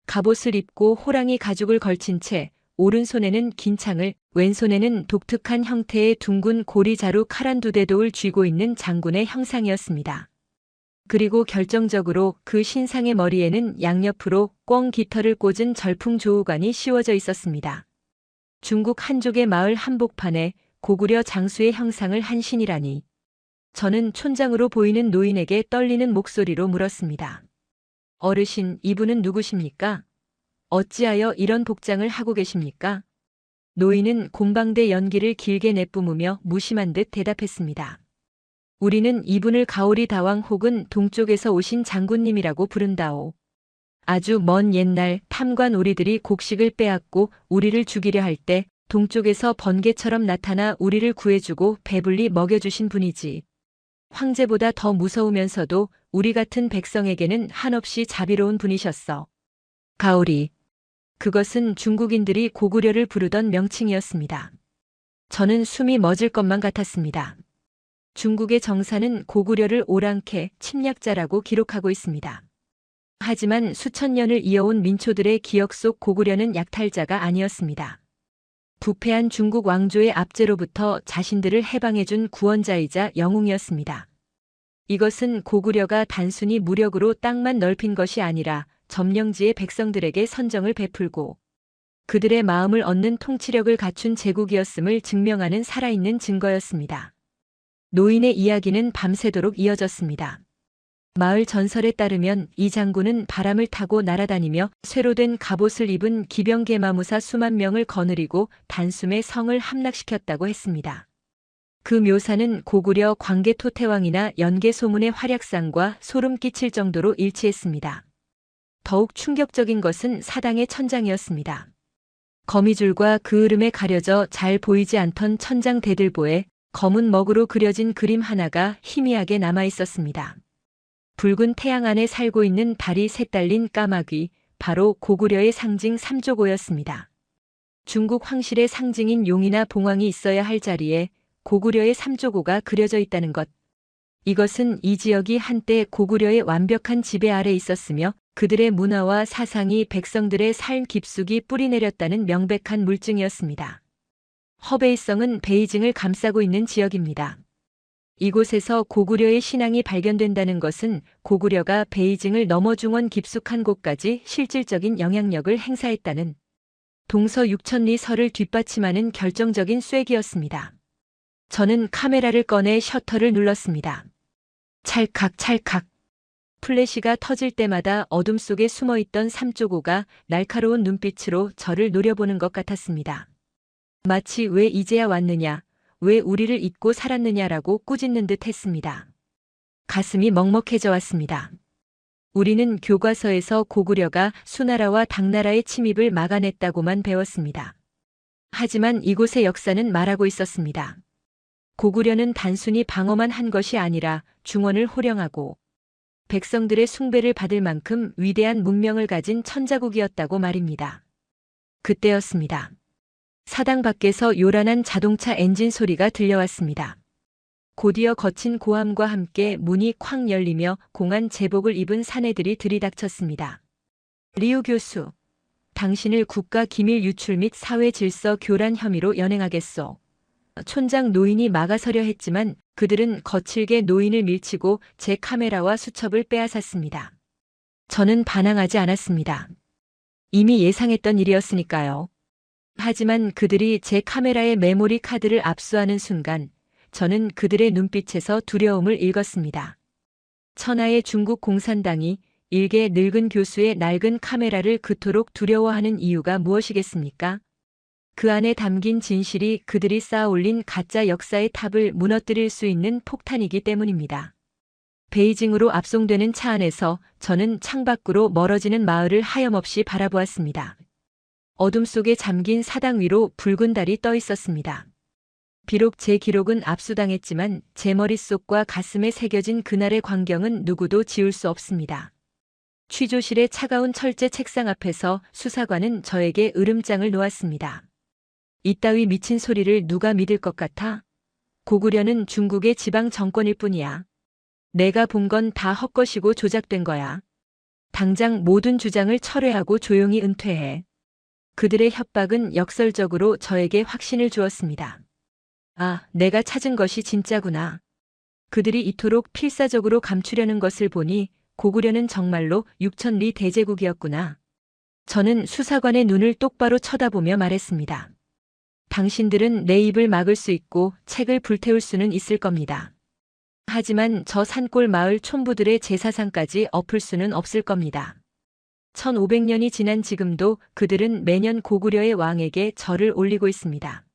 Speaker 1: 갑옷을 입고 호랑이 가죽을 걸친 채 오른손에는 긴 창을, 왼손에는 독특한 형태의 둥근 고리자루 칼 한두 대도를 쥐고 있는 장군의 형상이었습니다. 그리고 결정적으로 그 신상의 머리에는 양옆으로 꿩 깃털을 꽂은 절풍 조우관이 씌워져 있었습니다. 중국 한족의 마을 한복판에 고구려 장수의 형상을 한 신이라니. 저는 촌장으로 보이는 노인에게 떨리는 목소리로 물었습니다. 어르신, 이분은 누구십니까? 어찌하여 이런 복장을 하고 계십니까? 노인은 곰방대 연기를 길게 내뿜으며 무심한 듯 대답했습니다. 우리는 이분을 가오리 다왕 혹은 동쪽에서 오신 장군님이라고 부른다오. 아주 먼 옛날 탐관 오리들이 곡식을 빼앗고 우리를 죽이려 할 때 동쪽에서 번개처럼 나타나 우리를 구해주고 배불리 먹여주신 분이지. 황제보다 더 무서우면서도 우리 같은 백성에게는 한없이 자비로운 분이셨어. 가오리. 그것은 중국인들이 고구려를 부르던 명칭이었습니다. 저는 숨이 멎을 것만 같았습니다. 중국의 정사는 고구려를 오랑캐, 침략자라고 기록하고 있습니다. 하지만 수천 년을 이어온 민초들의 기억 속 고구려는 약탈자가 아니었습니다. 부패한 중국 왕조의 압제로부터 자신들을 해방해준 구원자이자 영웅이었습니다. 이것은 고구려가 단순히 무력으로 땅만 넓힌 것이 아니라 점령지의 백성들에게 선정을 베풀고 그들의 마음을 얻는 통치력을 갖춘 제국이었음을 증명하는 살아있는 증거였습니다. 노인의 이야기는 밤새도록 이어졌습니다. 마을 전설에 따르면 이 장군은 바람을 타고 날아다니며 쇠로 된 갑옷을 입은 기병개마무사 수만 명을 거느리고 단숨에 성을 함락시켰다고 했습니다. 그 묘사는 고구려 광개토태왕이나 연개소문의 활약상과 소름 끼칠 정도로 일치했습니다. 더욱 충격적인 것은 사당의 천장이었습니다. 거미줄과 그 흐름에 가려져 잘 보이지 않던 천장 대들보에 검은 먹으로 그려진 그림 하나가 희미하게 남아 있었습니다. 붉은 태양 안에 살고 있는 달이 색달린 까마귀, 바로 고구려의 상징 삼조고였습니다. 중국 황실의 상징인 용이나 봉황이 있어야 할 자리에 고구려의 삼조고가 그려져 있다는 것. 이것은 이 지역이 한때 고구려의 완벽한 지배 아래 있었으며 그들의 문화와 사상이 백성들의 삶 깊숙이 뿌리내렸다는 명백한 물증이었습니다. 허베이성은 베이징을 감싸고 있는 지역입니다. 이곳에서 고구려의 신앙이 발견된다는 것은 고구려가 베이징을 넘어 중원 깊숙한 곳까지 실질적인 영향력을 행사했다는 동서 6,000리 설을 뒷받침하는 결정적인 쐐기였습니다. 저는 카메라를 꺼내 셔터를 눌렀습니다. 찰칵 찰칵. 플래시가 터질 때마다 어둠 속에 숨어있던 삼조고가 날카로운 눈빛으로 저를 노려보는 것 같았습니다. 마치 왜 이제야 왔느냐, 왜 우리를 잊고 살았느냐라고 꾸짖는 듯 했습니다. 가슴이 먹먹해져 왔습니다. 우리는 교과서에서 고구려가 수나라와 당나라의 침입을 막아냈다고만 배웠습니다. 하지만 이곳의 역사는 말하고 있었습니다. 고구려는 단순히 방어만 한 것이 아니라 중원을 호령하고 백성들의 숭배를 받을 만큼 위대한 문명을 가진 천자국이었다고 말입니다. 그때였습니다. 사당 밖에서 요란한 자동차 엔진 소리가 들려왔습니다. 곧이어 거친 고함과 함께 문이 쾅 열리며 공안 제복을 입은 사내들이 들이닥쳤습니다. 리우 교수, 당신을 국가 기밀 유출 및 사회 질서 교란 혐의로 연행하겠소. 촌장 노인이 막아서려 했지만 그들은 거칠게 노인을 밀치고 제 카메라와 수첩을 빼앗았습니다. 저는 반항하지 않았습니다. 이미 예상했던 일이었으니까요. 하지만 그들이 제 카메라의 메모리 카드를 압수하는 순간 저는 그들의 눈빛에서 두려움을 읽었습니다. 천하의 중국 공산당이 일개 늙은 교수의 낡은 카메라를 그토록 두려워하는 이유가 무엇이겠습니까? 그 안에 담긴 진실이 그들이 쌓아올린 가짜 역사의 탑을 무너뜨릴 수 있는 폭탄이기 때문입니다. 베이징으로 압송되는 차 안에서 저는 창밖으로 멀어지는 마을을 하염없이 바라보았습니다. 어둠 속에 잠긴 사당 위로 붉은 달이 떠 있었습니다. 비록 제 기록은 압수당했지만 제 머릿속과 가슴에 새겨진 그날의 광경은 누구도 지울 수 없습니다. 취조실의 차가운 철제 책상 앞에서 수사관은 저에게 으름장을 놓았습니다. 이따위 미친 소리를 누가 믿을 것 같아? 고구려는 중국의 지방 정권일 뿐이야. 내가 본 건 다 헛것이고 조작된 거야. 당장 모든 주장을 철회하고 조용히 은퇴해. 그들의 협박은 역설적으로 저에게 확신을 주었습니다. 아, 내가 찾은 것이 진짜구나. 그들이 이토록 필사적으로 감추려는 것을 보니 고구려는 정말로 6,000리 대제국이었구나. 저는 수사관의 눈을 똑바로 쳐다보며 말했습니다. 당신들은 내 입을 막을 수 있고 책을 불태울 수는 있을 겁니다. 하지만 저 산골 마을 촌부들의 제사상까지 엎을 수는 없을 겁니다. 1500년이 지난 지금도 그들은 매년 고구려의 왕에게 절을 올리고 있습니다.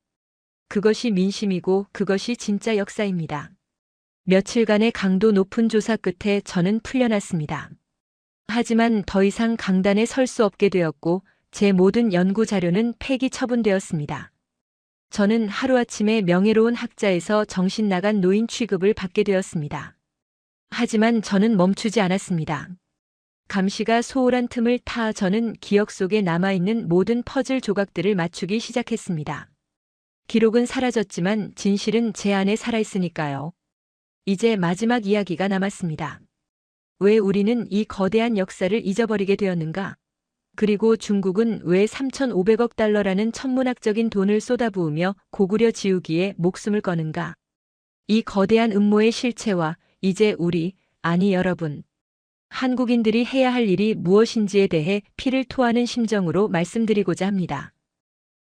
Speaker 1: 그것이 민심이고 그것이 진짜 역사입니다. 며칠간의 강도 높은 조사 끝에 저는 풀려났습니다. 하지만 더 이상 강단에 설 수 없게 되었고 제 모든 연구 자료는 폐기 처분되었습니다. 저는 하루아침에 명예로운 학자에서 정신 나간 노인 취급을 받게 되었습니다. 하지만 저는 멈추지 않았습니다. 감시가 소홀한 틈을 타 저는 기억 속에 남아있는 모든 퍼즐 조각들을 맞추기 시작했습니다. 기록은 사라졌지만 진실은 제 안에 살아있으니까요. 이제 마지막 이야기가 남았습니다. 왜 우리는 이 거대한 역사를 잊어버리게 되었는가? 그리고 중국은 왜 3,500억 달러라는 천문학적인 돈을 쏟아부으며 고구려 지우기에 목숨을 거는가? 이 거대한 음모의 실체와 이제 우리, 아니 여러분, 한국인들이 해야 할 일이 무엇인지에 대해 피를 토하는 심정으로 말씀드리고자 합니다.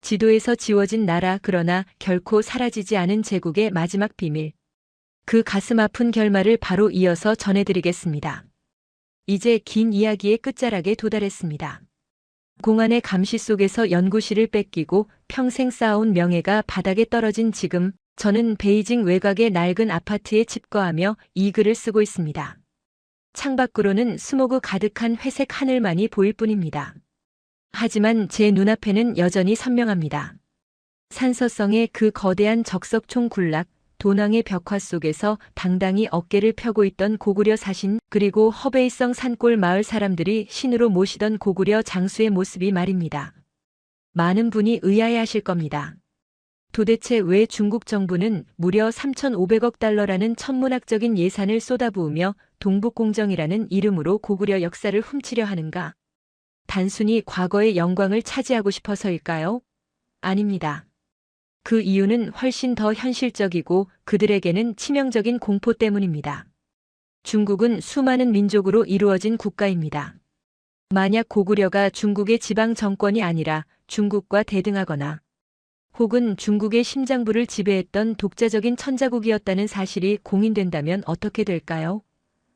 Speaker 1: 지도에서 지워진 나라 그러나 결코 사라지지 않은 제국의 마지막 비밀. 그 가슴 아픈 결말을 바로 이어서 전해드리겠습니다. 이제 긴 이야기의 끝자락에 도달했습니다. 공안의 감시 속에서 연구실을 뺏기고 평생 쌓아온 명예가 바닥에 떨어진 지금 저는 베이징 외곽의 낡은 아파트에 집거하며 이 글을 쓰고 있습니다. 창밖으로는 스모그 가득한 회색 하늘만이 보일 뿐입니다. 하지만 제 눈앞에는 여전히 선명합니다. 산서성의 그 거대한 적석총 군락, 도낭의 벽화 속에서 당당히 어깨를 펴고 있던 고구려 사신, 그리고 허베이성 산골 마을 사람들이 신으로 모시던 고구려 장수의 모습이 말입니다. 많은 분이 의아해하실 겁니다. 도대체 왜 중국 정부는 무려 3,500억 달러라는 천문학적인 예산을 쏟아부으며 동북공정이라는 이름으로 고구려 역사를 훔치려 하는가? 단순히 과거의 영광을 차지하고 싶어서일까요? 아닙니다. 그 이유는 훨씬 더 현실적이고 그들에게는 치명적인 공포 때문입니다. 중국은 수많은 민족으로 이루어진 국가입니다. 만약 고구려가 중국의 지방 정권이 아니라 중국과 대등하거나 혹은 중국의 심장부를 지배했던 독자적인 천자국이었다는 사실이 공인된다면 어떻게 될까요?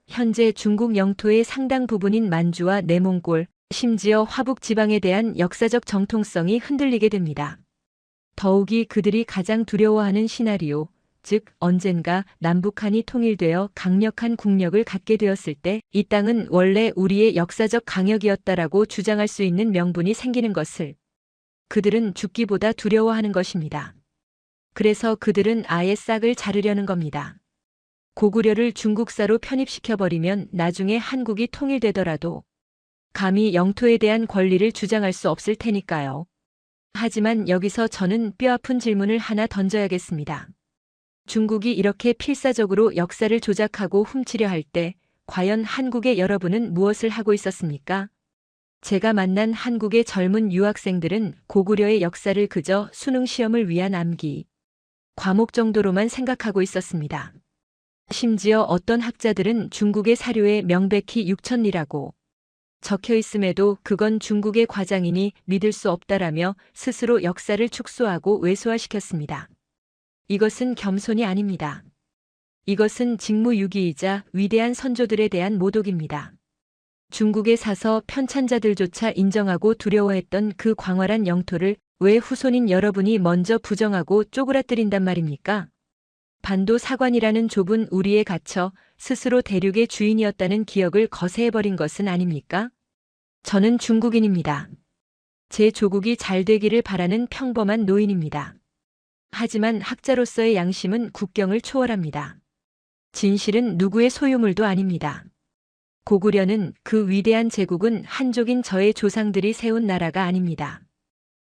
Speaker 1: 현재 중국 영토의 상당 부분인 만주와 내몽골, 심지어 화북 지방에 대한 역사적 정통성이 흔들리게 됩니다. 더욱이 그들이 가장 두려워하는 시나리오, 즉 언젠가 남북한이 통일되어 강력한 국력을 갖게 되었을 때 이 땅은 원래 우리의 역사적 강역이었다라고 주장할 수 있는 명분이 생기는 것을 그들은 죽기보다 두려워하는 것입니다. 그래서 그들은 아예 싹을 자르려는 겁니다. 고구려를 중국사로 편입시켜버리면 나중에 한국이 통일되더라도 감히 영토에 대한 권리를 주장할 수 없을 테니까요. 하지만 여기서 저는 뼈아픈 질문을 하나 던져야겠습니다. 중국이 이렇게 필사적으로 역사를 조작하고 훔치려 할 때 과연 한국의 여러분은 무엇을 하고 있었습니까? 제가 만난 한국의 젊은 유학생들은 고구려의 역사를 그저 수능 시험을 위한 암기, 과목 정도로만 생각하고 있었습니다. 심지어 어떤 학자들은 중국의 사료에 명백히 6,000리라고 적혀 있음에도 그건 중국의 과장이니 믿을 수 없다라며 스스로 역사를 축소하고 왜소화시켰습니다. 이것은 겸손이 아닙니다. 이것은 직무유기이자 위대한 선조들에 대한 모독입니다. 중국의 사서 편찬자들조차 인정하고 두려워했던 그 광활한 영토를 왜 후손인 여러분이 먼저 부정하고 쪼그라뜨린단 말입니까? 반도 사관이라는 좁은 우리에 갇혀 스스로 대륙의 주인이었다는 기억을 거세해버린 것은 아닙니까? 저는 중국인입니다. 제 조국이 잘 되기를 바라는 평범한 노인입니다. 하지만 학자로서의 양심은 국경을 초월합니다. 진실은 누구의 소유물도 아닙니다. 고구려는 그 위대한 제국은 한족인 저의 조상들이 세운 나라가 아닙니다.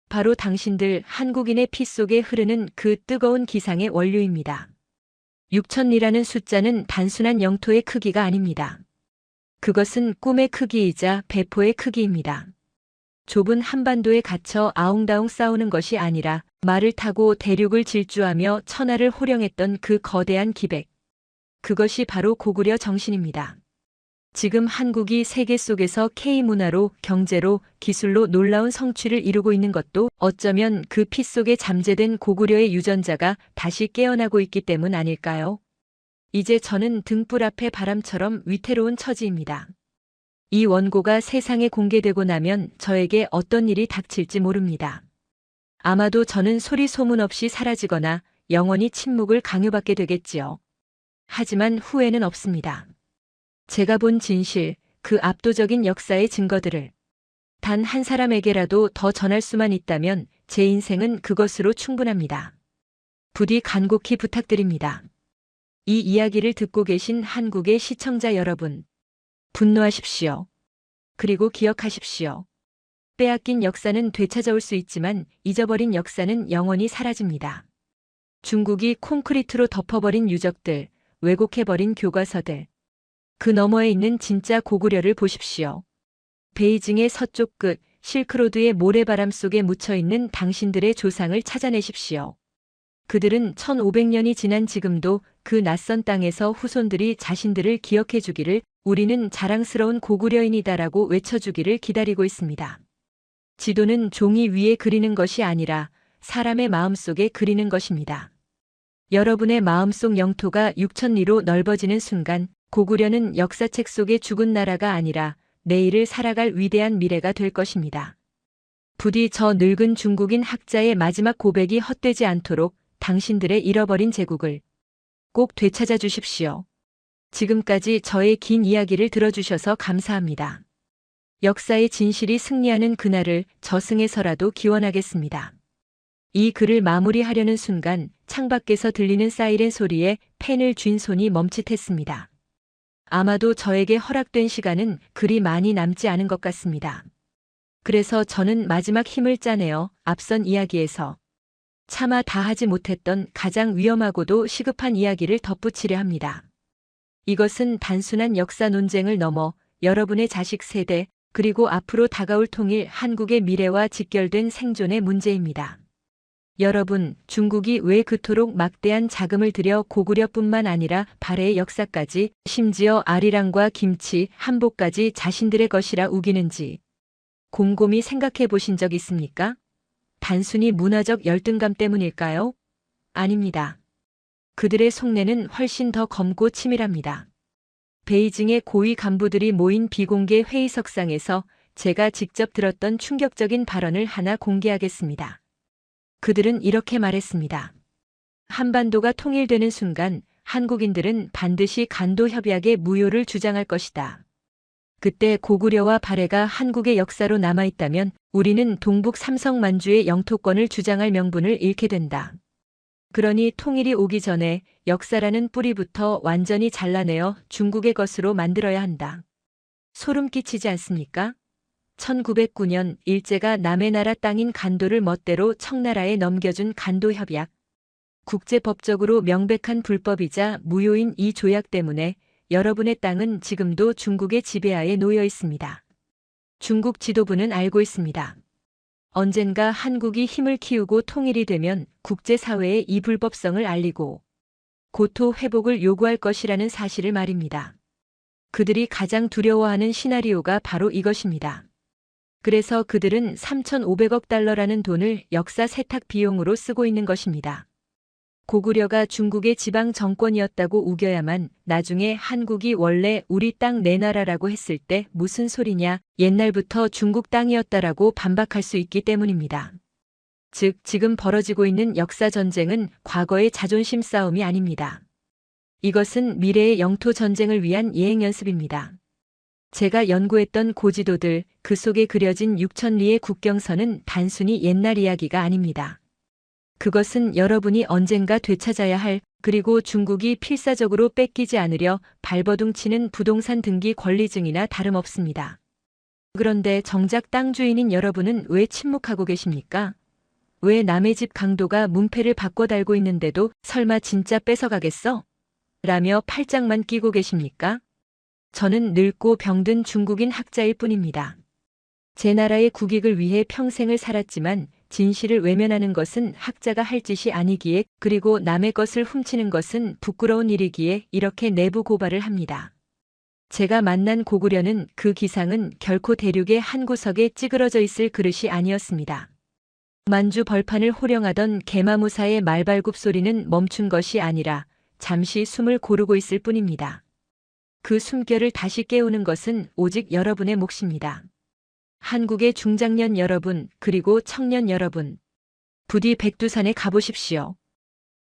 Speaker 1: 바로 당신들 한국인의 피 속에 흐르는 그 뜨거운 기상의 원료입니다. 6,000리라는 숫자는 단순한 영토의 크기가 아닙니다. 그것은 꿈의 크기이자 배포의 크기입니다. 좁은 한반도에 갇혀 아웅다웅 싸우는 것이 아니라 말을 타고 대륙을 질주하며 천하를 호령했던 그 거대한 기백. 그것이 바로 고구려 정신입니다. 지금 한국이 세계 속에서 K문화로, 경제로, 기술로 놀라운 성취를 이루고 있는 것도 어쩌면 그 피 속에 잠재된 고구려의 유전자가 다시 깨어나고 있기 때문 아닐까요? 이제 저는 등불 앞의 바람처럼 위태로운 처지입니다. 이 원고가 세상에 공개되고 나면 저에게 어떤 일이 닥칠지 모릅니다. 아마도 저는 소리 소문 없이 사라지거나 영원히 침묵을 강요받게 되겠지요. 하지만 후회는 없습니다. 제가 본 진실, 그 압도적인 역사의 증거들을 단 한 사람에게라도 더 전할 수만 있다면 제 인생은 그것으로 충분합니다. 부디 간곡히 부탁드립니다. 이 이야기를 듣고 계신 한국의 시청자 여러분, 분노하십시오. 그리고 기억하십시오. 빼앗긴 역사는 되찾아올 수 있지만 잊어버린 역사는 영원히 사라집니다. 중국이 콘크리트로 덮어버린 유적들, 왜곡해버린 교과서들. 그 너머에 있는 진짜 고구려를 보십시오. 베이징의 서쪽 끝, 실크로드의 모래바람 속에 묻혀있는 당신들의 조상을 찾아내십시오. 그들은 1500년이 지난 지금도 그 낯선 땅에서 후손들이 자신들을 기억해 주기를, 우리는 자랑스러운 고구려인이다라고 외쳐주기를 기다리고 있습니다. 지도는 종이 위에 그리는 것이 아니라 사람의 마음속에 그리는 것입니다. 여러분의 마음속 영토가 6000리로 넓어지는 순간 고구려는 역사책 속의 죽은 나라가 아니라 내일을 살아갈 위대한 미래가 될 것입니다. 부디 저 늙은 중국인 학자의 마지막 고백이 헛되지 않도록 당신들의 잃어버린 제국을 꼭 되찾아 주십시오. 지금까지 저의 긴 이야기를 들어주셔서 감사합니다. 역사의 진실이 승리하는 그날을 저승에서라도 기원하겠습니다. 이 글을 마무리하려는 순간 창밖에서 들리는 사이렌 소리에 펜을 쥔 손이 멈칫했습니다. 아마도 저에게 허락된 시간은 그리 많이 남지 않은 것 같습니다. 그래서 저는 마지막 힘을 짜내어 앞선 이야기에서 차마 다 하지 못했던 가장 위험하고도 시급한 이야기를 덧붙이려 합니다. 이것은 단순한 역사 논쟁을 넘어 여러분의 자식 세대, 그리고 앞으로 다가올 통일 한국의 미래와 직결된 생존의 문제입니다. 여러분, 중국이 왜 그토록 막대한 자금을 들여 고구려뿐만 아니라 발해의 역사까지, 심지어 아리랑과 김치, 한복까지 자신들의 것이라 우기는지 곰곰이 생각해 보신 적 있습니까? 단순히 문화적 열등감 때문일까요? 아닙니다. 그들의 속내는 훨씬 더 검고 치밀합니다. 베이징의 고위 간부들이 모인 비공개 회의석상에서 제가 직접 들었던 충격적인 발언을 하나 공개하겠습니다. 그들은 이렇게 말했습니다. 한반도가 통일되는 순간 한국인들은 반드시 간도 협약의 무효를 주장할 것이다. 그때 고구려와 발해가 한국의 역사로 남아있다면 우리는 동북 삼성만주의 영토권을 주장할 명분을 잃게 된다. 그러니 통일이 오기 전에 역사라는 뿌리부터 완전히 잘라내어 중국의 것으로 만들어야 한다. 소름 끼치지 않습니까? 1909년 일제가 남의 나라 땅인 간도를 멋대로 청나라에 넘겨준 간도협약. 국제법적으로 명백한 불법이자 무효인 이 조약 때문에 여러분의 땅은 지금도 중국의 지배하에 놓여 있습니다. 중국 지도부는 알고 있습니다. 언젠가 한국이 힘을 키우고 통일이 되면 국제사회에 이 불법성을 알리고 고토 회복을 요구할 것이라는 사실을 말입니다. 그들이 가장 두려워하는 시나리오가 바로 이것입니다. 그래서 그들은 3,500억 달러라는 돈을 역사 세탁 비용으로 쓰고 있는 것입니다. 고구려가 중국의 지방 정권이었다고 우겨야만 나중에 한국이 원래 우리 땅 내 나라라고 했을 때 무슨 소리냐, 옛날부터 중국 땅이었다라고 반박할 수 있기 때문입니다. 즉, 지금 벌어지고 있는 역사 전쟁은 과거의 자존심 싸움이 아닙니다. 이것은 미래의 영토 전쟁을 위한 예행 연습입니다. 제가 연구했던 고지도들, 그 속에 그려진 6000리의 국경선은 단순히 옛날 이야기가 아닙니다. 그것은 여러분이 언젠가 되찾아야 할, 그리고 중국이 필사적으로 뺏기지 않으려 발버둥치는 부동산 등기 권리증이나 다름없습니다. 그런데 정작 땅 주인인 여러분은 왜 침묵하고 계십니까? 왜 남의 집 강도가 문패를 바꿔 달고 있는데도 설마 진짜 뺏어가겠어? 라며 팔짱만 끼고 계십니까? 저는 늙고 병든 중국인 학자일 뿐입니다. 제 나라의 국익을 위해 평생을 살았지만 진실을 외면하는 것은 학자가 할 짓이 아니기에, 그리고 남의 것을 훔치는 것은 부끄러운 일이기에 이렇게 내부 고발을 합니다. 제가 만난 고구려는, 그 기상은 결코 대륙의 한 구석에 찌그러져 있을 그릇이 아니었습니다. 만주 벌판을 호령하던 개마무사의 말발굽 소리는 멈춘 것이 아니라 잠시 숨을 고르고 있을 뿐입니다. 그 숨결을 다시 깨우는 것은 오직 여러분의 몫입니다. 한국의 중장년 여러분, 그리고 청년 여러분, 부디 백두산에 가보십시오.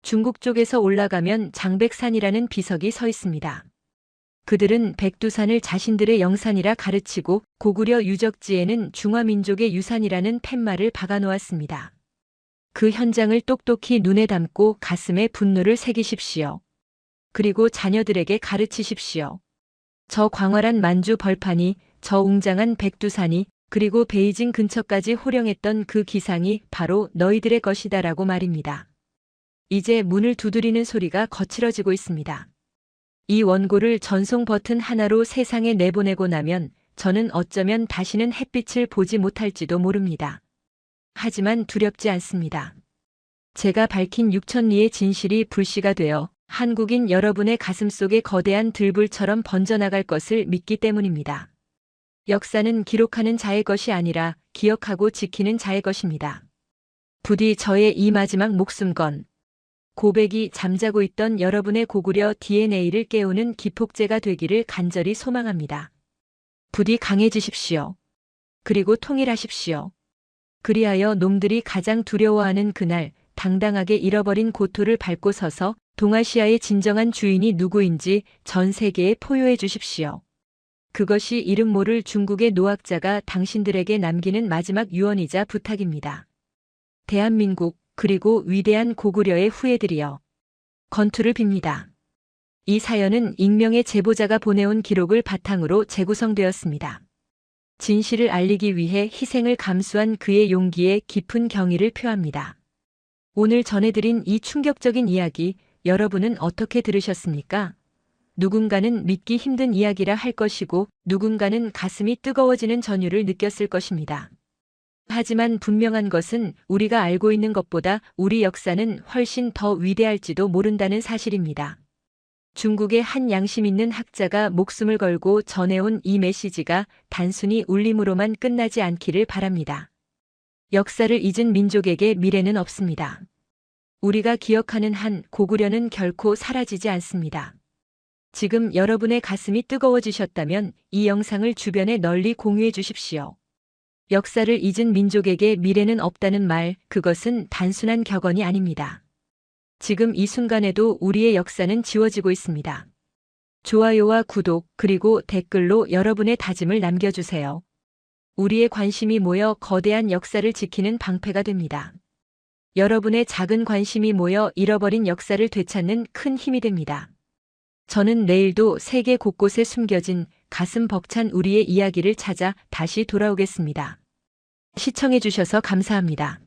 Speaker 1: 중국 쪽에서 올라가면 장백산이라는 비석이 서 있습니다. 그들은 백두산을 자신들의 영산이라 가르치고 고구려 유적지에는 중화민족의 유산이라는 팻말을 박아놓았습니다. 그 현장을 똑똑히 눈에 담고 가슴에 분노를 새기십시오. 그리고 자녀들에게 가르치십시오. 저 광활한 만주 벌판이, 저 웅장한 백두산이, 그리고 베이징 근처까지 호령했던 그 기상이 바로 너희들의 것이다라고 말입니다. 이제 문을 두드리는 소리가 거칠어지고 있습니다. 이 원고를 전송 버튼 하나로 세상에 내보내고 나면 저는 어쩌면 다시는 햇빛을 보지 못할지도 모릅니다. 하지만 두렵지 않습니다. 제가 밝힌 6,000리의 진실이 불씨가 되어 한국인 여러분의 가슴속에 거대한 들불처럼 번져나갈 것을 믿기 때문입니다. 역사는 기록하는 자의 것이 아니라 기억하고 지키는 자의 것입니다. 부디 저의 이 마지막 목숨건, 고백이 잠자고 있던 여러분의 고구려 DNA를 깨우는 기폭제가 되기를 간절히 소망합니다. 부디 강해지십시오. 그리고 통일하십시오. 그리하여 놈들이 가장 두려워하는 그날 당당하게 잃어버린 고토를 밟고 서서 동아시아의 진정한 주인이 누구인지 전 세계에 포효해 주십시오. 그것이 이름 모를 중국의 노학자가 당신들에게 남기는 마지막 유언이자 부탁입니다. 대한민국, 그리고 위대한 고구려의 후예들이여. 건투를 빕니다. 이 사연은 익명의 제보자가 보내온 기록을 바탕으로 재구성되었습니다. 진실을 알리기 위해 희생을 감수한 그의 용기에 깊은 경의를 표합니다. 오늘 전해드린 이 충격적인 이야기, 여러분은 어떻게 들으셨습니까? 누군가는 믿기 힘든 이야기라 할 것이고 누군가는 가슴이 뜨거워지는 전율을 느꼈을 것입니다. 하지만 분명한 것은 우리가 알고 있는 것보다 우리 역사는 훨씬 더 위대할지도 모른다는 사실입니다. 중국의 한 양심 있는 학자가 목숨을 걸고 전해온 이 메시지가 단순히 울림으로만 끝나지 않기를 바랍니다. 역사를 잊은 민족에게 미래는 없습니다. 우리가 기억하는 한 고구려는 결코 사라지지 않습니다. 지금 여러분의 가슴이 뜨거워지셨다면 이 영상을 주변에 널리 공유해 주십시오. 역사를 잊은 민족에게 미래는 없다는 말, 그것은 단순한 격언이 아닙니다. 지금 이 순간에도 우리의 역사는 지워지고 있습니다. 좋아요와 구독, 그리고 댓글로 여러분의 다짐을 남겨주세요. 우리의 관심이 모여 거대한 역사를 지키는 방패가 됩니다. 여러분의 작은 관심이 모여 잃어버린 역사를 되찾는 큰 힘이 됩니다. 저는 내일도 세계 곳곳에 숨겨진 가슴 벅찬 우리의 이야기를 찾아 다시 돌아오겠습니다. 시청해주셔서 감사합니다.